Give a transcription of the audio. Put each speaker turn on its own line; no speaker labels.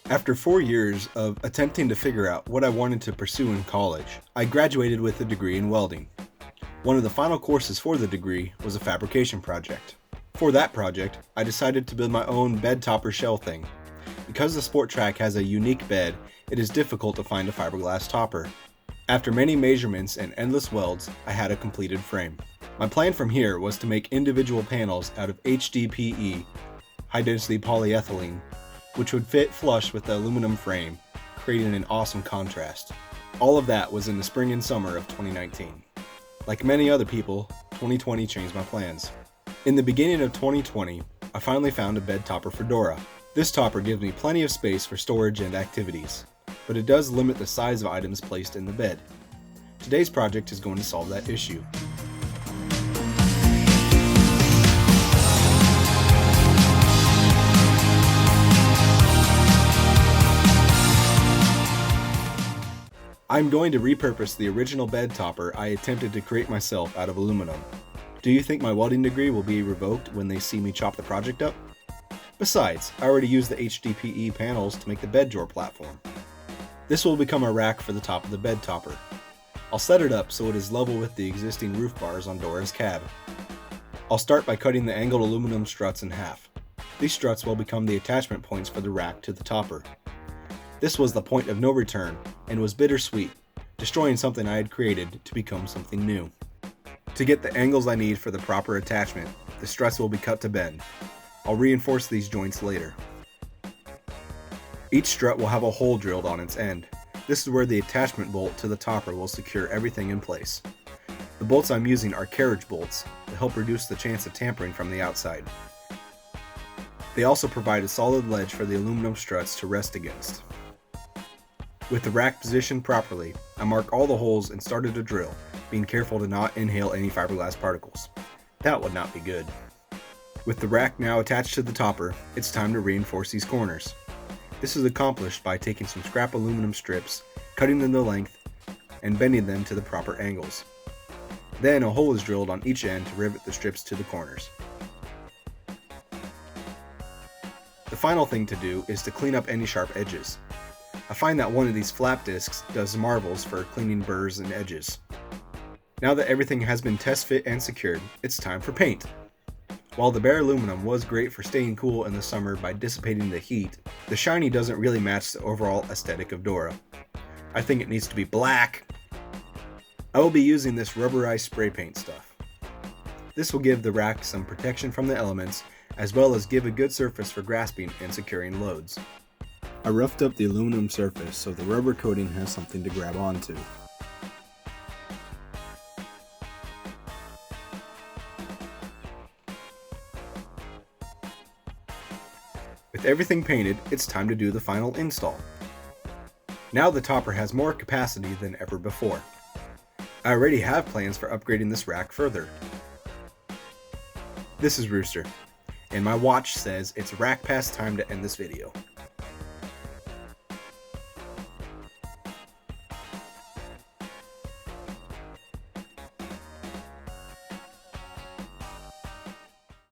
After 4 years of attempting to figure out what I wanted to pursue in college, I graduated with a degree in welding. One of the final courses for the degree was a fabrication project. For that project, I decided to build my own bed topper shell thing. Because the sport track has a unique bed, it is difficult to find a fiberglass topper. After many measurements and endless welds, I had a completed frame. My plan from here was to make individual panels out of HDPE, high-density polyethylene, which would fit flush with the aluminum frame, creating an awesome contrast. All of that was in the spring and summer of 2019. Like many other people, 2020 changed my plans. In the beginning of 2020, I finally found a bed topper for Dora. This topper gives me plenty of space for storage and activities, but it does limit the size of items placed in the bed. Today's project is going to solve that issue. I'm going to repurpose the original bed topper I attempted to create myself out of aluminum. Do you think my welding degree will be revoked when they see me chop the project up? Besides, I already used the HDPE panels to make the bed drawer platform. This will become a rack for the top of the bed topper. I'll set it up so it is level with the existing roof bars on Dora's cab. I'll start by cutting the angled aluminum struts in half. These struts will become the attachment points for the rack to the topper. This was the point of no return and was bittersweet, destroying something I had created to become something new. To get the angles I need for the proper attachment, the struts will be cut to bend. I'll reinforce these joints later. Each strut will have a hole drilled on its end. This is where the attachment bolt to the topper will secure everything in place. The bolts I'm using are carriage bolts to help reduce the chance of tampering from the outside. They also provide a solid ledge for the aluminum struts to rest against. With the rack positioned properly, I marked all the holes and started to drill, being careful to not inhale any fiberglass particles. That would not be good. With the rack now attached to the topper, it's time to reinforce these corners. This is accomplished by taking some scrap aluminum strips, cutting them to length, and bending them to the proper angles. Then a hole is drilled on each end to rivet the strips to the corners. The final thing to do is to clean up any sharp edges. I find that one of these flap discs does marvels for cleaning burrs and edges. Now that everything has been test fit and secured, it's time for paint. While the bare aluminum was great for staying cool in the summer by dissipating the heat, the shiny doesn't really match the overall aesthetic of Dora. I think it needs to be black. I will be using this rubberized spray paint stuff. This will give the rack some protection from the elements, as well as give a good surface for grasping and securing loads. I roughed up the aluminum surface so the rubber coating has something to grab onto. With everything painted, it's time to do the final install. Now the topper has more capacity than ever before. I already have plans for upgrading this rack further. This is Rooster, and my watch says it's rack past time to end this video.